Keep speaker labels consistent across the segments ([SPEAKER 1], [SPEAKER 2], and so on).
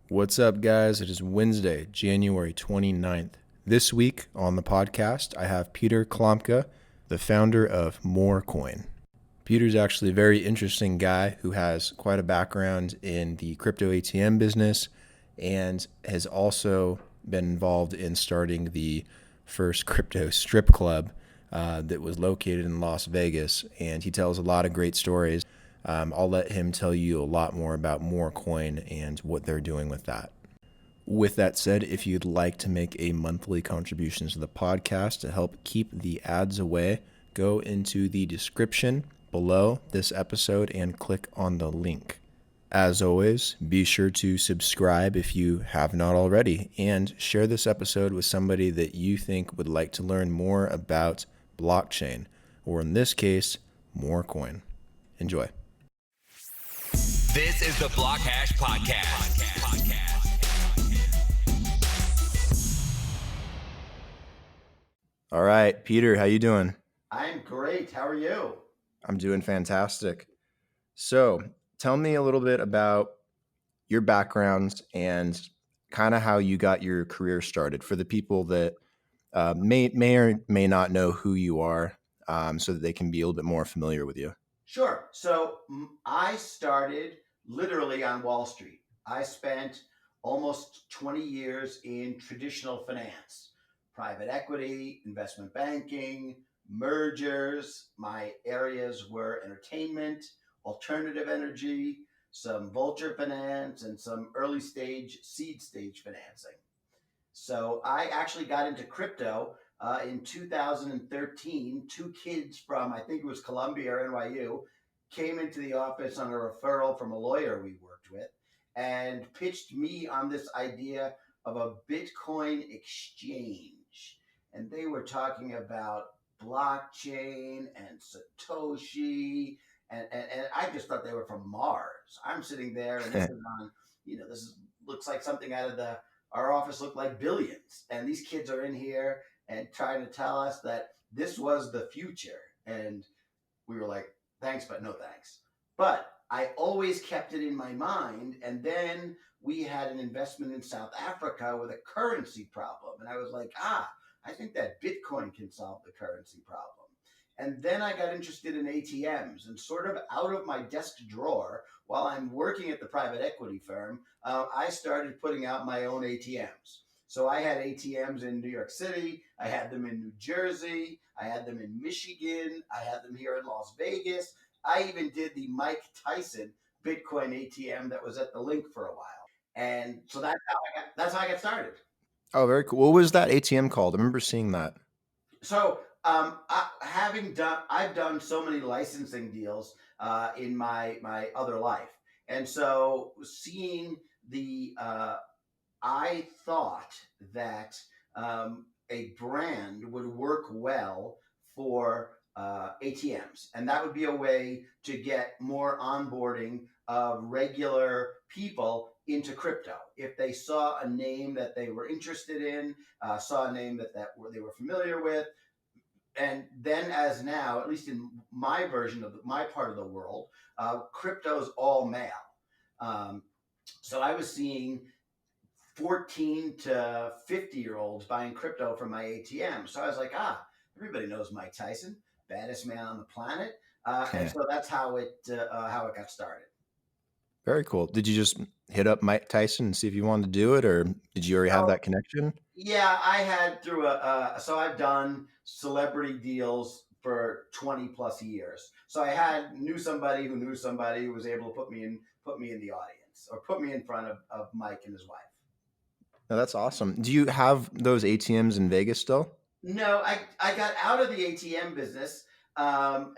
[SPEAKER 1] What's up, guys? It is Wednesday, January 29th. This week on the podcast, I have Peter Klamka, the founder of MoreCoin. Peter's actually a very interesting guy who has quite a background in the crypto ATM business and has also been involved in starting the first crypto strip club that was located in Las Vegas. And he tells a lot of great stories. I'll let him tell you a lot more about MoreCoin and what they're doing with that. With that said, if you'd like to make a monthly contribution to the podcast to help keep the ads away, go into the description below this episode and click on the link. As always, be sure to subscribe if you have not already, and share this episode with somebody that you think would like to learn more about blockchain, or in this case, MoreCoin. Enjoy.
[SPEAKER 2] This is the BlockHash Podcast.
[SPEAKER 1] All right, Peter, how you doing?
[SPEAKER 3] I'm great. How are you?
[SPEAKER 1] I'm doing fantastic. So tell me a little bit about your background and kind of how you got your career started for the people that may or may not know who you are, so that they can be a little bit more familiar with you.
[SPEAKER 3] Sure. So I started literally on Wall Street. I spent almost 20 years in traditional finance, private equity, investment banking, mergers. My areas were entertainment, alternative energy, some vulture finance, and some early stage, seed stage financing. So I actually got into crypto in 2013. Two kids from, I think it was Columbia or NYU, came into the office on a referral from a lawyer we worked with and pitched me on this idea of a Bitcoin exchange. And they were talking about blockchain and Satoshi. And I just thought they were from Mars. I'm sitting there and this is on, looks like something out of our office looked like billions. And these kids are in here and trying to tell us that this was the future. And we were like, thanks, but no thanks. But I always kept it in my mind. And then we had an investment in South Africa with a currency problem. And I was like, I think that Bitcoin can solve the currency problem. And then I got interested in ATMs, and sort of out of my desk drawer, while I'm working at the private equity firm, I started putting out my own ATMs. So I had ATMs in New York City, I had them in New Jersey, I had them in Michigan, I had them here in Las Vegas. I even did the Mike Tyson Bitcoin ATM that was at the Link for a while. And so that's how I got started.
[SPEAKER 1] Oh, very cool. What was that ATM called? I remember seeing that.
[SPEAKER 3] So I've done so many licensing deals in my other life, and so seeing I thought that a brand would work well for ATMs, and that would be a way to get more onboarding of regular people into crypto. If they saw a name that they were interested in, saw a name that they were familiar with. And then, as now, at least in my version of my part of the world, crypto's all male. So I was seeing 14 to 50-year-olds buying crypto from my ATM. So I was like, everybody knows Mike Tyson, baddest man on the planet. And so that's how it got started.
[SPEAKER 1] Very cool. Did you just hit up Mike Tyson and see if you wanted to do it, or did you already have that connection?
[SPEAKER 3] Yeah, I had so I've done celebrity deals for 20 plus years. So I knew somebody who was able to put me in the audience or put me in front of Mike and his wife.
[SPEAKER 1] No, that's awesome. Do you have those ATMs in Vegas still?
[SPEAKER 3] No, I got out of the ATM business, and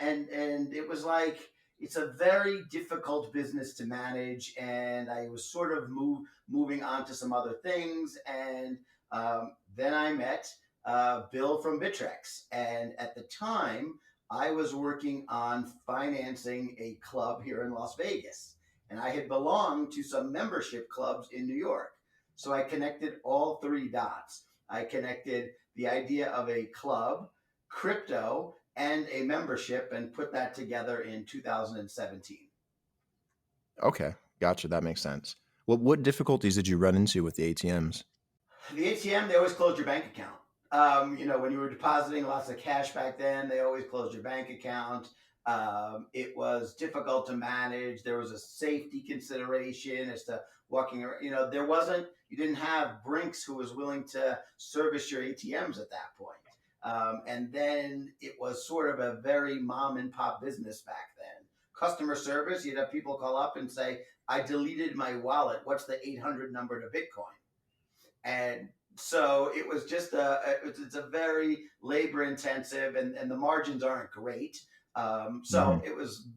[SPEAKER 3] it was like, it's a very difficult business to manage, and I was sort of moving on to some other things, and then I met Bill from Bitrex, and at the time I was working on financing a club here in Las Vegas, and I had belonged to some membership clubs in New York. So I connected all three dots. I connected the idea of a club, crypto, and a membership, and put that together in 2017.
[SPEAKER 1] Okay, gotcha. That makes sense. What difficulties did you run into with the ATMs?
[SPEAKER 3] The ATM, they always closed your bank account. When you were depositing lots of cash back then, they always closed your bank account. It was difficult to manage. There was a safety consideration as to walking around. You didn't have Brinks who was willing to service your ATMs at that point. And then it was sort of a very mom and pop business back then. Customer service, you'd have people call up and say, I deleted my wallet. What's the 800 number to Bitcoin? And so it was just it's a very labor intensive, and the margins aren't great. So it was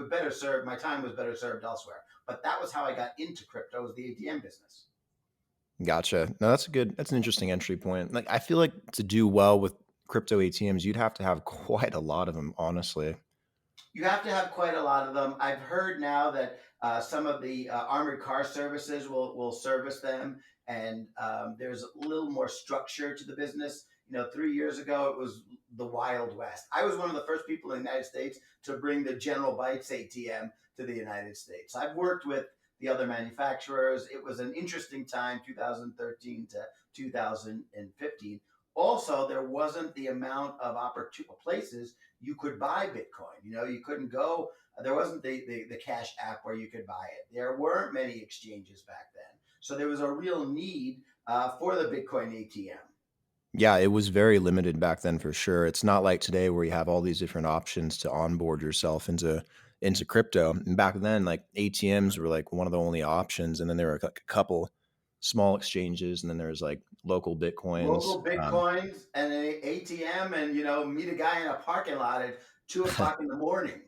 [SPEAKER 3] better served. My time was better served elsewhere. But that was how I got into crypto, was the ATM business.
[SPEAKER 1] Gotcha. No, that's an interesting entry point. Like, I feel like to do well with crypto ATMs, you'd have to have quite a lot of them, honestly.
[SPEAKER 3] You have to have quite a lot of them. I've heard now that some of the armored car services will service them, and there's a little more structure to the business. 3 years ago, it was the Wild West. I was one of the first people in the United States to bring the General Bytes ATM to the United States. I've worked with the other manufacturers. It was an interesting time, 2013 to 2015. Also, there wasn't the amount of places you could buy Bitcoin. You couldn't go. There wasn't the Cash App where you could buy it. There weren't many exchanges back then, so there was a real need for the Bitcoin ATM.
[SPEAKER 1] Yeah, it was very limited back then for sure. It's not like today where you have all these different options to onboard yourself into crypto. And back then, like ATMs were like one of the only options, and then there were like a couple small exchanges, and then there's like local Bitcoins.
[SPEAKER 3] Local Bitcoins and an ATM, and meet a guy in a parking lot at 2 o'clock in the morning.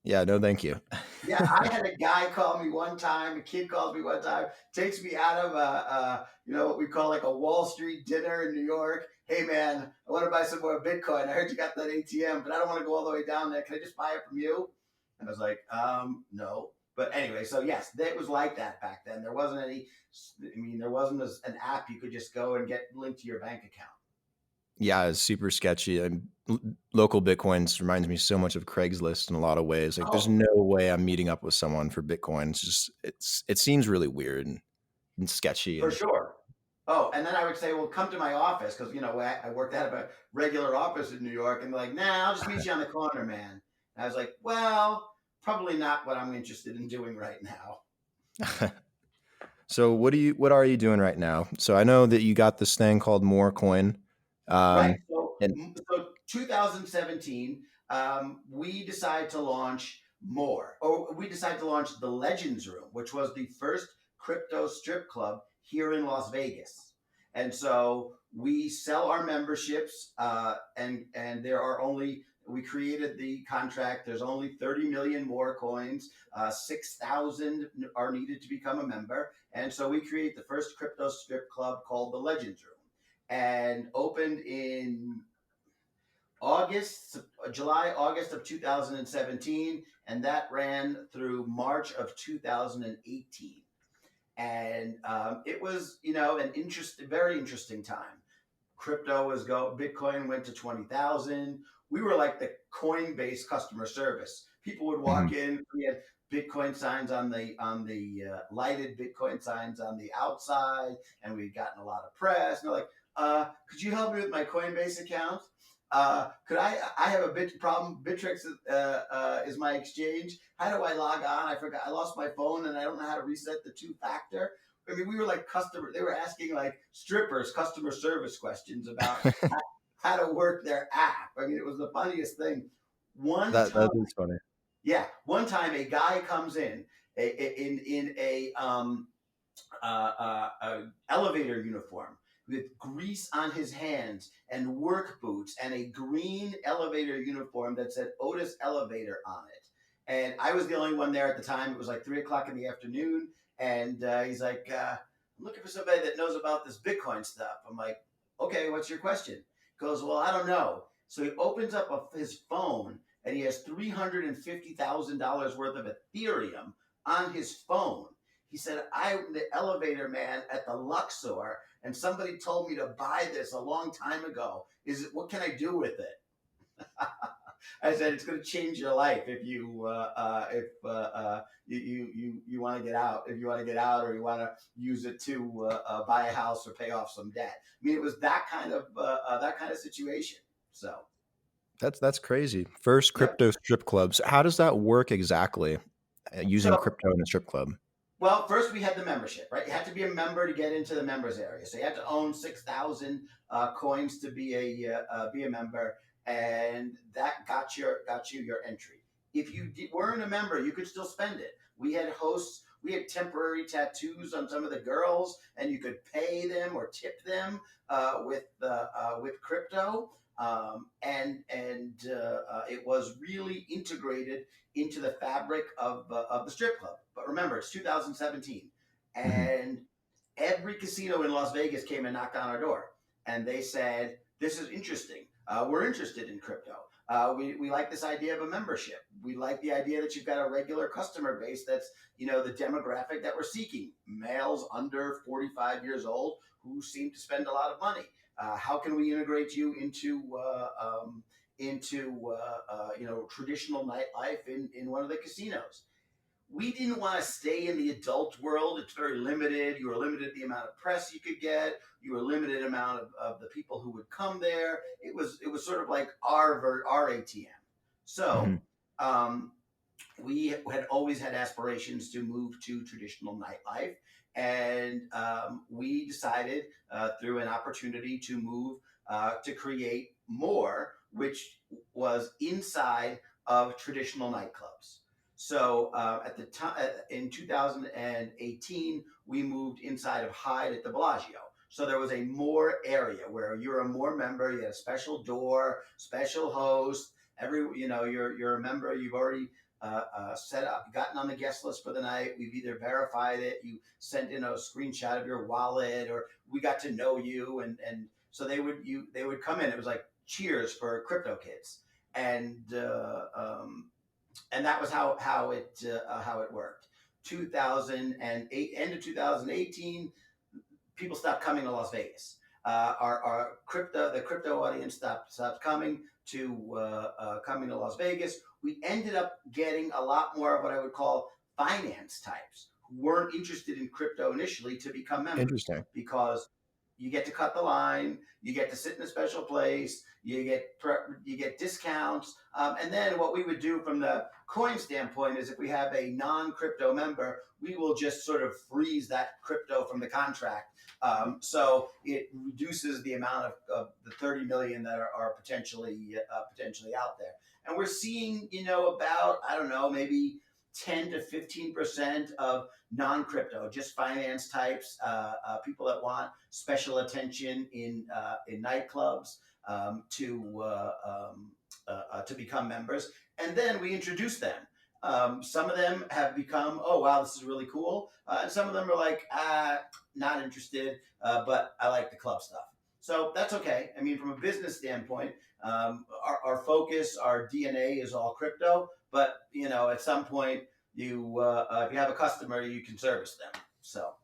[SPEAKER 1] Yeah, no, thank you.
[SPEAKER 3] Yeah, I had a guy call me one time. A kid calls me one time, takes me out of what we call like a Wall Street dinner in New York. Hey man, I want to buy some more Bitcoin. I heard you got that ATM, but I don't want to go all the way down there. Can I just buy it from you? And I was like, no. But anyway, so yes, it was like that back then. There wasn't there wasn't an app you could just go and get linked to your bank account.
[SPEAKER 1] Yeah, it's super sketchy. And local Bitcoins reminds me so much of Craigslist in a lot of ways. Like, there's no way I'm meeting up with someone for Bitcoin. It seems really weird and sketchy.
[SPEAKER 3] For sure. Oh, and then I would say, well, come to my office because, I worked out of a regular office in New York, and they're like, nah, I'll just meet you on the corner, man. And I was like, well, probably not what I'm interested in doing right now.
[SPEAKER 1] So what are you doing right now? So I know that you got this thing called Morecoin.
[SPEAKER 3] Right. So 2017, we decided to launch we decided to launch the Legends Room, which was the first crypto strip club here in Las Vegas. And so we sell our memberships, and we created the contract. There's only 30 million more coins. 6,000 are needed to become a member. And so we create the first crypto strip club called the Legends Room, and opened in August of 2017, and that ran through March of 2018. And it was, an very interesting time. Bitcoin went to 20,000. We were like the Coinbase customer service. People would walk in. We had Bitcoin signs on the lighted Bitcoin signs on the outside, and we'd gotten a lot of press. And they're like, could you help me with my Coinbase account? Could I have a bit problem? Bittrex is my exchange. How do I log on? I forgot. I lost my phone and I don't know how to reset the 2-factor. I mean, we were like they were asking like strippers customer service questions about how to work their app. I mean, it was the funniest thing.
[SPEAKER 1] That is funny.
[SPEAKER 3] Yeah. One time a guy comes in a elevator uniform with grease on his hands and work boots and a green elevator uniform that said Otis Elevator on it. And I was the only one there at the time. It was like 3:00 in the afternoon. And he's like, I'm looking for somebody that knows about this Bitcoin stuff. I'm like, okay, what's your question? He goes, well, I don't know. So he opens up his phone, and he has $350,000 worth of Ethereum on his phone. He said, I'm the elevator man at the Luxor, and somebody told me to buy this a long time ago. What can I do with it? I said it's going to change your life if you want to get out. If you want to get out, or you want to use it to buy a house or pay off some debt. I mean, it was that kind of situation. So
[SPEAKER 1] That's crazy. First
[SPEAKER 3] yep.
[SPEAKER 1] crypto strip clubs. How does that work exactly? Using
[SPEAKER 3] So
[SPEAKER 1] crypto in a strip club.
[SPEAKER 3] well, first we had the membership, right? You had to be a member to get into the members area. So you had to own 6,000 coins to be a member, and that got you your entry. If you weren't a member, you could still spend it. We had hosts. We had temporary tattoos on some of the girls, and you could pay them or tip them with crypto. It was really integrated into the fabric of the strip club. But remember, it's 2017,
[SPEAKER 1] Mhm.
[SPEAKER 3] and every casino in Las Vegas came and knocked on our door, and they said, "This is interesting. We're interested in crypto. We like this idea of a membership. We like the idea that you've got a regular customer base that's the demographic that we're seeking: males under 45 years old who seem to spend a lot of money. How can we integrate you into traditional nightlife in one of the casinos?" We didn't want to stay in the adult world. It's very limited. You were limited the amount of press you could get. You were limited amount of the people who would come there. It was sort of like our ATM. So
[SPEAKER 1] Mhm.
[SPEAKER 3] um, we had always had aspirations to move to traditional nightlife, and we decided through an opportunity to move to create more, which was inside of traditional nightclubs. So at the time in 2018, we moved inside of Hyde at the Bellagio. So there was a more area where you're a more member. You had a special door, special host. You're a member. You've already set up, gotten on the guest list for the night. We've either verified it, you sent in a screenshot of your wallet, or we got to know you, and so they would come in. It was like Cheers for crypto kids, and that was how it worked. 2008, end of 2018, people stopped coming to Las Vegas. The crypto audience stopped coming to Las Vegas. We ended up getting a lot more of what I would call finance types who weren't interested in crypto initially to become members,
[SPEAKER 1] Interesting.
[SPEAKER 3] because you get to cut the line, you get to sit in a special place, you get discounts, and then what we would do from the coin standpoint is if we have a non-crypto member, we will just sort of freeze that crypto from the contract. So it reduces the amount of the 30 million that are potentially out there. And we're seeing, about, I don't know, maybe 10 to 15% of non-crypto, just finance types, people that want special attention in nightclubs, to become members, and then we introduce them. Some of them have become, oh wow, this is really cool, and some of them are like, not interested, but I like the club stuff. So that's okay. I mean, from a business standpoint, our focus, our DNA is all crypto, but at some point, if you have a customer, you can service them. So.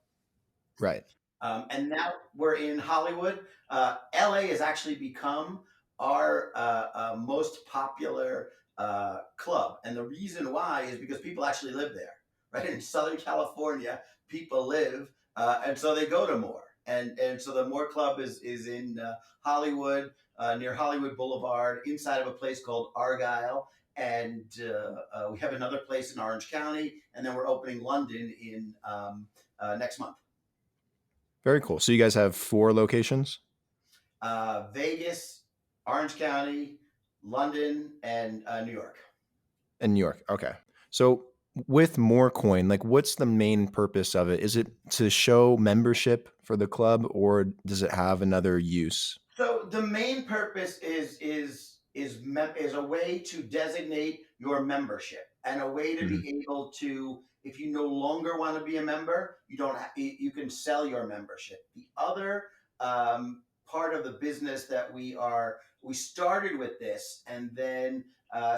[SPEAKER 1] Right.
[SPEAKER 3] And now we're in Hollywood. LA has actually become our most popular club. And the reason why is because people actually live there, right? In Southern California, people live, and so they go to more. And so the More Club is in Hollywood, near Hollywood Boulevard, inside of a place called Argyle. And we have another place in Orange County, and then we're opening London in next month.
[SPEAKER 1] Very cool. So you guys have 4 locations?
[SPEAKER 3] Vegas, Orange County, London, and New York.
[SPEAKER 1] In New York. Okay. So with More Coin, like what's the main purpose of it? Is it to show membership for the club, or does it have another use?
[SPEAKER 3] So the main purpose is a way to designate your membership, and a way to
[SPEAKER 1] Mhm.
[SPEAKER 3] be able to, if you no longer want to be a member, you can sell your membership. The other part of the business that we started with this, and then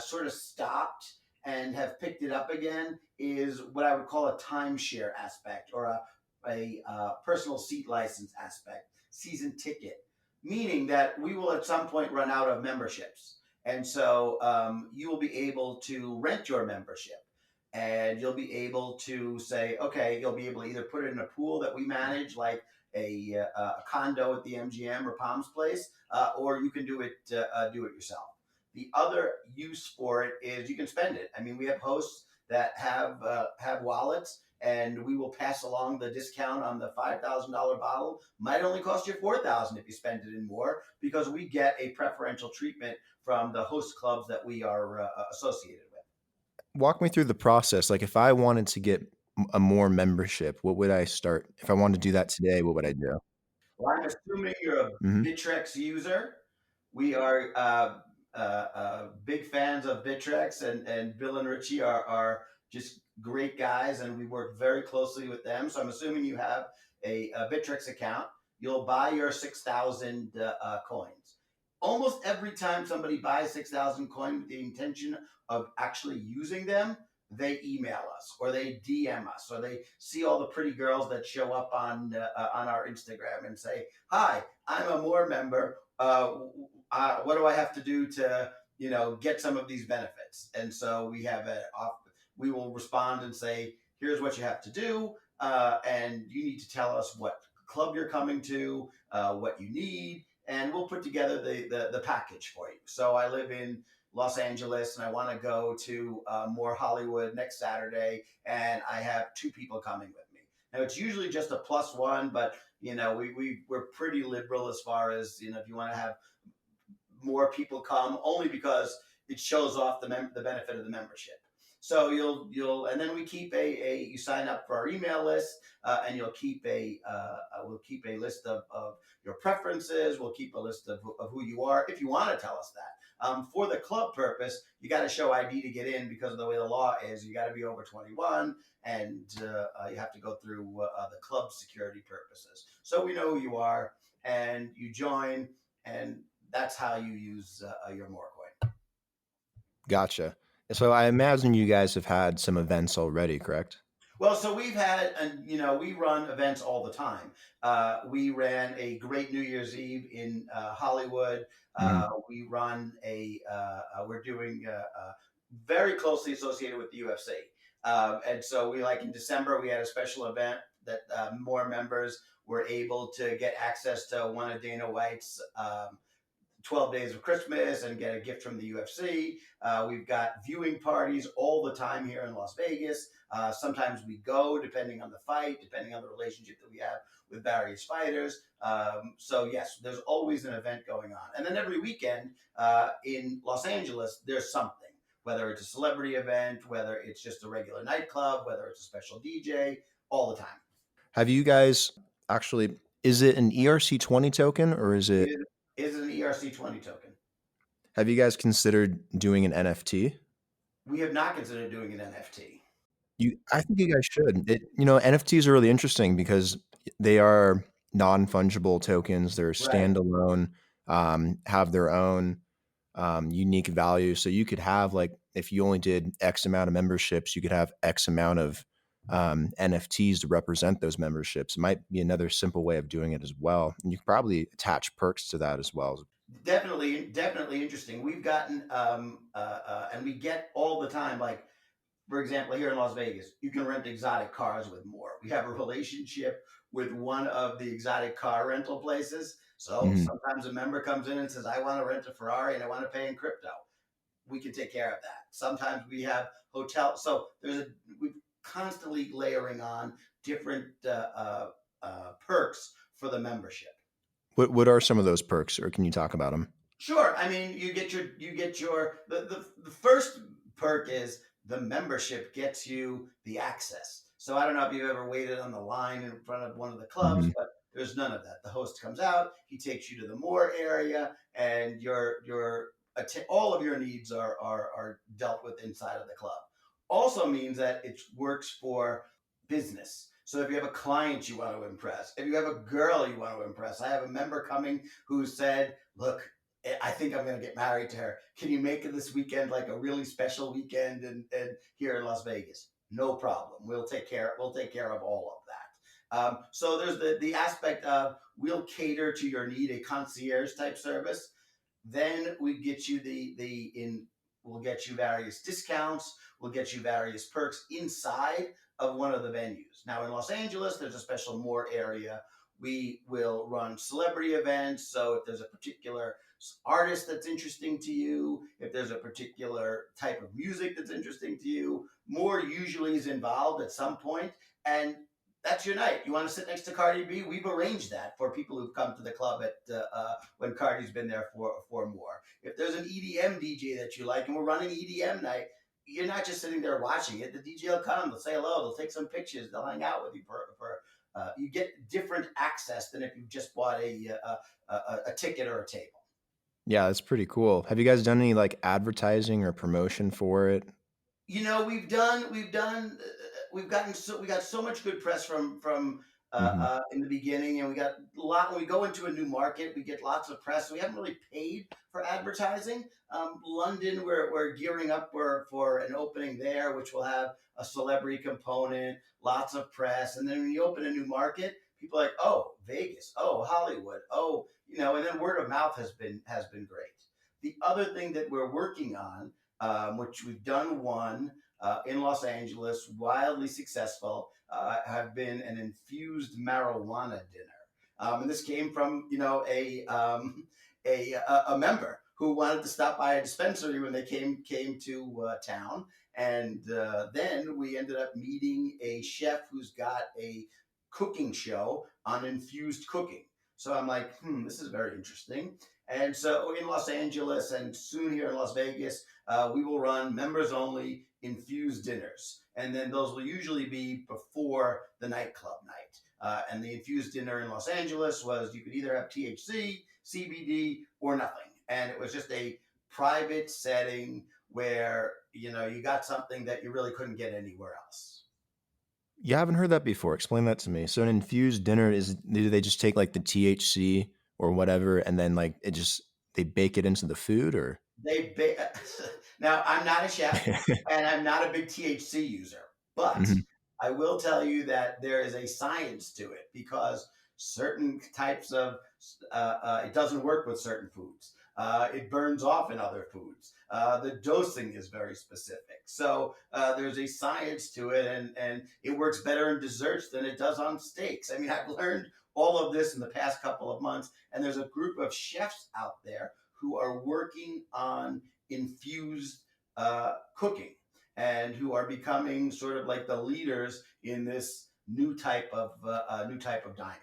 [SPEAKER 3] sort of stopped and have picked it up again, is what I would call a timeshare aspect, or a personal seat license aspect, season ticket, meaning that we will at some point run out of memberships. And so you will be able to rent your membership, and you'll be able to say, okay, you'll be able to either put it in a pool that we manage, like a condo at the MGM or Palms Place, or you can do it yourself. The other use for it is you can spend it. I mean, we have hosts that have wallets, and we will pass along the discount on the $5,000 bottle. Might only cost you $4,000 if you spend it in more, because we get a preferential treatment from the host clubs that we are associated with.
[SPEAKER 1] Walk me through the process. Like if I wanted to get a more membership, what would I start? If I wanted to do that today, what would I do?
[SPEAKER 3] Well, I'm assuming you're a
[SPEAKER 1] Hmm.
[SPEAKER 3] Bittrex user. We are big fans of Bittrex, and Bill and Richie are just great guys, and we work very closely with them. So I'm assuming you have a Bittrex account. You'll buy your 6,000 coins. Almost every time somebody buys 6,000 coins with the intention of actually using them, they email us or they DM us or they see all the pretty girls that show up on our Instagram and say, "Hi, I'm a More member. What do I have to do to get some of these benefits?" And so we will respond and say, "Here's what you have to do, and you need to tell us what club you're coming to, what you need, and we'll put together the package for you." So I live in Los Angeles, and I want to go to More Hollywood next Saturday, and I have two people coming with me. Now it's usually just a plus one, but we're pretty liberal as far as if you want to have more people come, only because it shows off the benefit of the membership. So you'll and then we keep a you sign up for our email list, and you'll keep we'll keep a list of your preferences. We'll keep a list of who you are if you want to tell us that. For the club purpose, you got to show ID to get in, because of the way the law is. You got to be over 21, and you have to go through the club security purposes. So we know who you are, and you join, and that's how you use your Morecoin.
[SPEAKER 1] Gotcha. So I imagine you guys have had some events already, correct?
[SPEAKER 3] Well, so we've had, and we run events all the time. We ran a great New Year's Eve in Hollywood.
[SPEAKER 1] Hmm.
[SPEAKER 3] We run we're doing very closely associated with the UFC. And so in December, we had a special event that more members were able to get access to one of Dana White's 12 Days of Christmas and get a gift from the UFC. We've got viewing parties all the time here in Las Vegas. Sometimes we go, depending on the fight, depending on the relationship that we have with various fighters. So yes, there's always an event going on. And then every weekend in Los Angeles, there's something, whether it's a celebrity event, whether it's just a regular nightclub, whether it's a special DJ, all the time.
[SPEAKER 1] Have you guys actually, is it an ERC20 token or is it,
[SPEAKER 3] It is an ERC20 token.
[SPEAKER 1] have you guys considered doing an NFT?
[SPEAKER 3] We have not considered doing an NFT.
[SPEAKER 1] I think you guys should. NFTs are really interesting because they are non-fungible tokens. They're
[SPEAKER 3] Right.
[SPEAKER 1] standalone, have their own unique value. So you could have, like, if you only did X amount of memberships, you could have X amount of NFTs to represent those memberships. It might be another simple way of doing it as well. And you could probably attach perks to that as well.
[SPEAKER 3] Definitely interesting. We've gotten and we get all the time, like, for example, here in Las Vegas, you can rent exotic cars with More. We have a relationship with one of the exotic car rental places. So
[SPEAKER 1] Mhm.
[SPEAKER 3] sometimes a member comes in and says, "I want to rent a Ferrari and I want to pay in crypto." We can take care of that. Sometimes we have hotels. So we're constantly layering on different perks for the membership.
[SPEAKER 1] What are some of those perks, or can you talk about them?
[SPEAKER 3] Sure. I mean, the first perk is the membership gets you the access. So I don't know if you've ever waited on the line in front of one of the clubs,
[SPEAKER 1] Mhm.
[SPEAKER 3] but there's none of that. The host comes out, he takes you to the More area, and all of your needs are dealt with inside of the club. Also means that it works for business. So if you have a client you want to impress, if you have a girl you want to impress, I have a member coming who said, "Look, I think I'm going to get married to her. Can you make it this weekend like a really special weekend and here in Las Vegas?" No problem. We'll take care of all of that. So there's the aspect of we'll cater to your need, a concierge type service. Then we get you we'll get you various discounts. We'll get you various perks inside of one of the venues. Now in Los Angeles, there's a special more area. We will run celebrity events. So if there's a particular artist that's interesting to you, if there's a particular type of music that's interesting to you, more usually is involved at some point, and that's your night. You want to sit next to Cardi B? We've arranged that for people who've come to the club at when Cardi's been there for more. If there's an EDM DJ that you like, and we're running EDM night, you're not just sitting there watching it. The DJ will come, they'll say hello, they'll take some pictures, they'll hang out with you you get different access than if you just bought a ticket or a table.
[SPEAKER 1] Yeah, that's pretty cool. Have you guys done any like advertising or promotion for it?
[SPEAKER 3] We've gotten we got so much good press from
[SPEAKER 1] Hmm.
[SPEAKER 3] in the beginning, and we got a lot when we go into a new market. We get lots of press. We haven't really paid for advertising. London, we're gearing up for an opening there, which will have a celebrity component, lots of press, and then when you open a new market, people are like, oh, Vegas, oh, Hollywood, oh, and then word of mouth has been great. The other thing that we're working on, which we've done one in Los Angeles, wildly successful, have been an infused marijuana dinner. And this came from a member who wanted to stop by a dispensary when they came to town, and then we ended up meeting a chef who's got a cooking show on infused cooking. So I'm like, this is very interesting. And so in Los Angeles and soon here in Las Vegas, we will run members only infused dinners. And then those will usually be before the nightclub night. And the infused dinner in Los Angeles was you could either have THC, CBD, or nothing. And it was just a private setting where, you got something that you really couldn't get anywhere else.
[SPEAKER 1] Yeah, I haven't heard that before. Explain that to me. So an infused dinner do they just take like the THC or whatever and then like they bake it into the food or?
[SPEAKER 3] They Now I'm not a chef and I'm not a big THC user, but
[SPEAKER 1] Mhm.
[SPEAKER 3] I will tell you that there is a science to it because certain types of it doesn't work with certain foods. It burns off in other foods. The dosing is very specific, so there's a science to it, and it works better in desserts than it does on steaks. I mean, I've learned all of this in the past couple of months, and there's a group of chefs out there who are working on infused cooking and who are becoming sort of like the leaders in this new type of dining.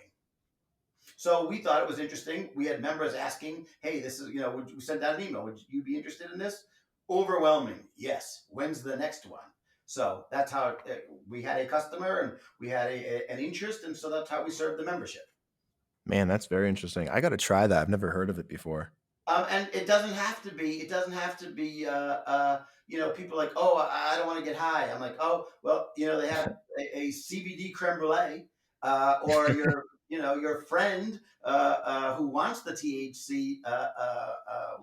[SPEAKER 3] So we thought it was interesting. We had members asking, "Hey, this is would you send out an email? Would you be interested in this?" Overwhelming, yes. When's the next one? So that's how we had a customer and we had an interest, and so that's how we served the membership.
[SPEAKER 1] Man, that's very interesting. I got to try that. I've never heard of it before.
[SPEAKER 3] And it doesn't have to be. It doesn't have to be. People are like, oh, I don't want to get high. I'm like, oh, well, they have a CBD creme brulee, or your friend who wants the THC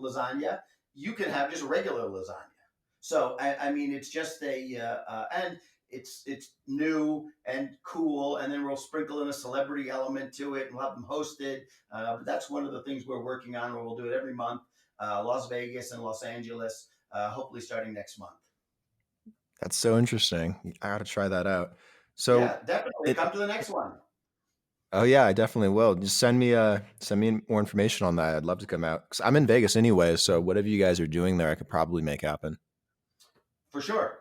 [SPEAKER 3] lasagna. You can have just regular lasagna. So I mean, it's just and it's new and cool, and then we'll sprinkle in a celebrity element to it and we'll have them hosted. But that's one of the things we're working on, where we'll do it every month, Las Vegas and Los Angeles, hopefully starting next month.
[SPEAKER 1] That's so interesting. I got to try that out. So
[SPEAKER 3] Yeah, definitely
[SPEAKER 1] it
[SPEAKER 3] come to the next one.
[SPEAKER 1] Oh yeah, I definitely will. Just send me more information on that. I'd love to come out. 'Cause I'm in Vegas anyway, so whatever you guys are doing there, I could probably make happen.
[SPEAKER 3] For sure.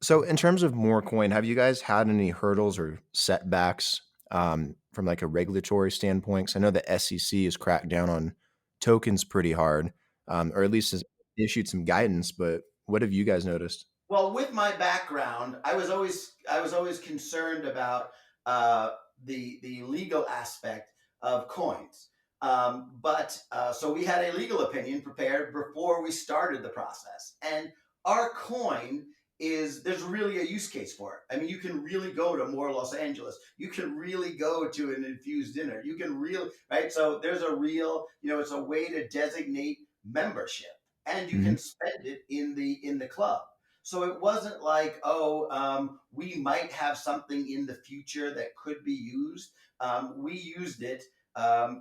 [SPEAKER 1] So in terms of more coin, have you guys had any hurdles or setbacks from like a regulatory standpoint? 'Cause I know the SEC has cracked down on tokens pretty hard, or at least has issued some guidance. But what have you guys noticed?
[SPEAKER 3] Well, with my background, I was always concerned about uh, the legal aspect of coins. But so we had a legal opinion prepared before we started the process, and our coin is there's really a use case for it. I mean, you can really go to more Los Angeles. You can really go to an infused dinner. You can really right. So there's a real it's a way to designate membership, and you
[SPEAKER 1] Hmm.
[SPEAKER 3] can spend it in the club. So it wasn't like, oh, we might have something in the future that could be used. We used it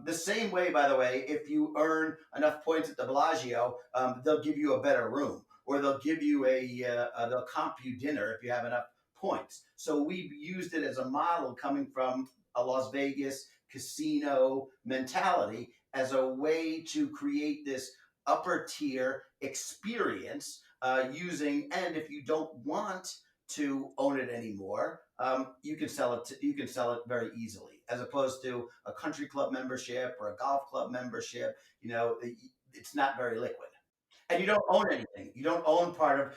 [SPEAKER 3] The same way, by the way, if you earn enough points at the Bellagio, they'll give you a better room, or they'll give you they'll comp you dinner if you have enough points. So we've used it as a model coming from a Las Vegas casino mentality as a way to create this upper tier experience using. And if you don't want to own it anymore, you can sell it. You can sell it very easily, as opposed to a country club membership or a golf club membership. It's not very liquid, and you don't own anything. You don't own part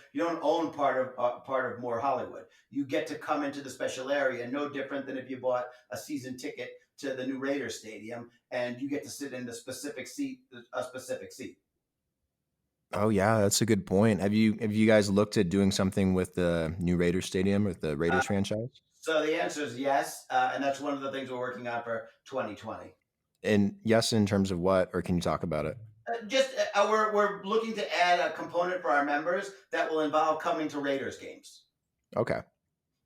[SPEAKER 3] of More Hollywood. You get to come into the special area, no different than if you bought a season ticket to the new Raiders stadium, and you get to sit in the specific seat, a specific seat.
[SPEAKER 1] Oh yeah, that's a good point. Have you guys looked at doing something with the new Raiders stadium or the
[SPEAKER 3] Uh,
[SPEAKER 1] Raiders franchise?
[SPEAKER 3] so the answer is yes, and that's one of the things we're working on for 2020.
[SPEAKER 1] And yes, in terms of what, or can you talk about it?
[SPEAKER 3] We're looking to add a component for our members that will involve coming to Raiders games.
[SPEAKER 1] Okay.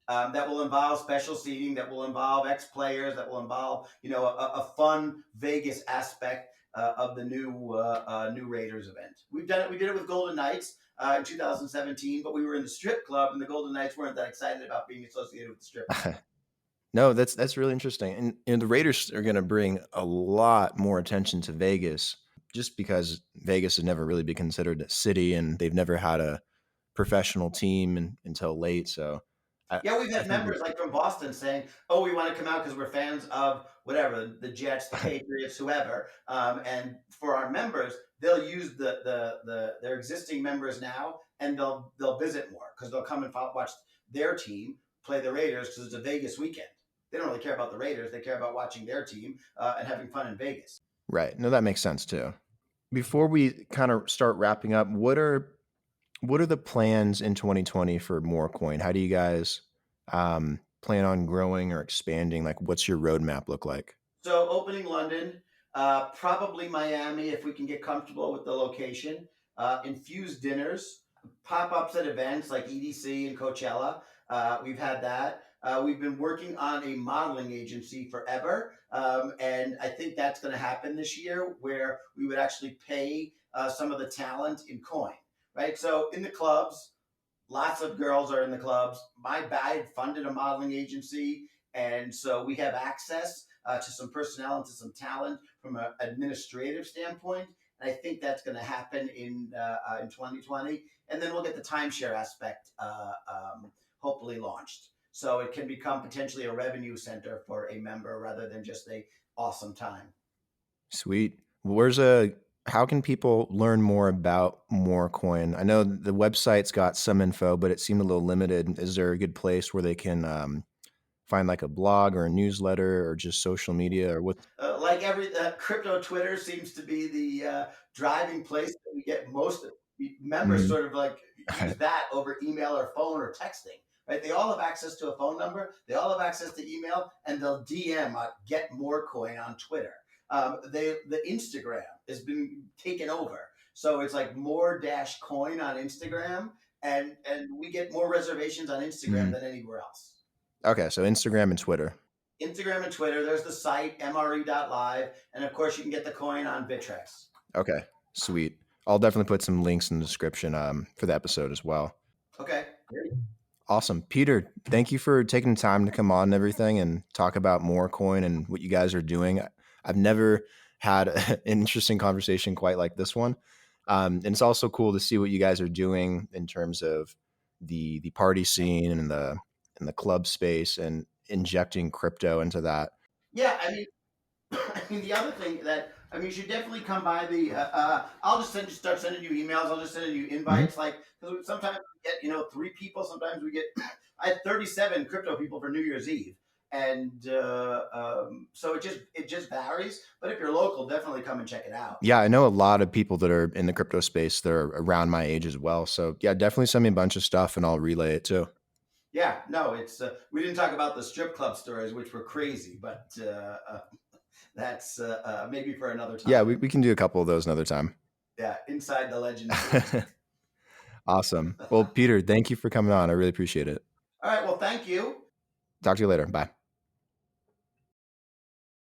[SPEAKER 3] That will involve special seating, that will involve ex-players, that will involve a fun Vegas aspect of the new Raiders event. We've done it. We did it with Golden Knights in 2017, but we were in the strip club, and the Golden Knights weren't that excited about being associated with the strip club.
[SPEAKER 1] No, that's really interesting. And the Raiders are going to bring a lot more attention to Vegas, just because Vegas has never really been considered a city, and they've never had a professional team until late. So
[SPEAKER 3] Yeah, we've
[SPEAKER 1] I
[SPEAKER 3] had
[SPEAKER 1] think
[SPEAKER 3] members like from Boston saying, "Oh, we want to come out because we're fans of whatever, the Jets, the Patriots, whoever." And for our members, they'll use their existing members now, and they'll visit more because they'll come and watch their team play the Raiders because it's a Vegas weekend. They don't really care about the Raiders; they care about watching their team and having fun in Vegas.
[SPEAKER 1] right. No, that makes sense too. Before we kind of start wrapping up, what are the plans in 2020 for Morecoin? How do you guys plan on growing or expanding? Like, what's your roadmap look like?
[SPEAKER 3] So opening London, probably Miami if we can get comfortable with the location. Infused dinners, pop-ups at events like EDC and Coachella. We've had that. We've been working on a modeling agency forever, and I think that's going to happen this year, where we would actually pay some of the talent in coin, right? So in the clubs, lots of girls are in the clubs. I funded a modeling agency, and so we have access to some personnel and to some talent from an administrative standpoint. And I think that's going to happen in 2020, and then we'll get the timeshare aspect hopefully launched, so it can become potentially a revenue center for a member rather than just a awesome time.
[SPEAKER 1] Sweet. How can people learn more about Morecoin? I know the website's got some info, but it seemed a little limited. Is there a good place where they can find like a blog or a newsletter or just social media or what?
[SPEAKER 3] Like every crypto Twitter seems to be the driving place that we get most members
[SPEAKER 1] Mhm.
[SPEAKER 3] sort of like use that over email or phone or texting, right? They all have access to a phone number, they all have access to email, and they'll DM get more coin on Twitter. The Instagram has been taken over, so it's like more dash coin on Instagram, and we get more reservations on Instagram
[SPEAKER 1] Mhm.
[SPEAKER 3] than anywhere else.
[SPEAKER 1] Okay, so Instagram and Twitter.
[SPEAKER 3] Instagram and Twitter. There's the site mre.live, and of course you can get the coin on Bittrex.
[SPEAKER 1] Okay, sweet. I'll definitely put some links in the description for the episode as well.
[SPEAKER 3] Okay, great.
[SPEAKER 1] Awesome. Peter, thank you for taking the time to come on and everything and talk about Morecoin and what you guys are doing. I've never had an interesting conversation quite like this one. And it's also cool to see what you guys are doing in terms of the party scene and the club space and injecting crypto into that.
[SPEAKER 3] Yeah, I mean, I mean, the other thing that I mean, you should definitely come by the. I'll just start sending you emails. I'll just send you
[SPEAKER 1] Mhm.
[SPEAKER 3] invites. Like, because sometimes we get 3 people. Sometimes we get. I had 37 crypto people for New Year's Eve, and so it just varies. But if you're local, definitely come and check it out.
[SPEAKER 1] Yeah, I know a lot of people that are in the crypto space that are around my age as well. So yeah, definitely send me a bunch of stuff and I'll relay it too.
[SPEAKER 3] Yeah, no, it's we didn't talk about the strip club stories, which were crazy, but that's maybe for another
[SPEAKER 1] Yeah,
[SPEAKER 3] time.
[SPEAKER 1] we can do a couple of those another time.
[SPEAKER 3] Yeah, inside the legend suite.
[SPEAKER 1] Awesome. Well, Peter, thank you for coming on. I really appreciate it.
[SPEAKER 3] All right, well, thank you.
[SPEAKER 1] Talk to you later. Bye.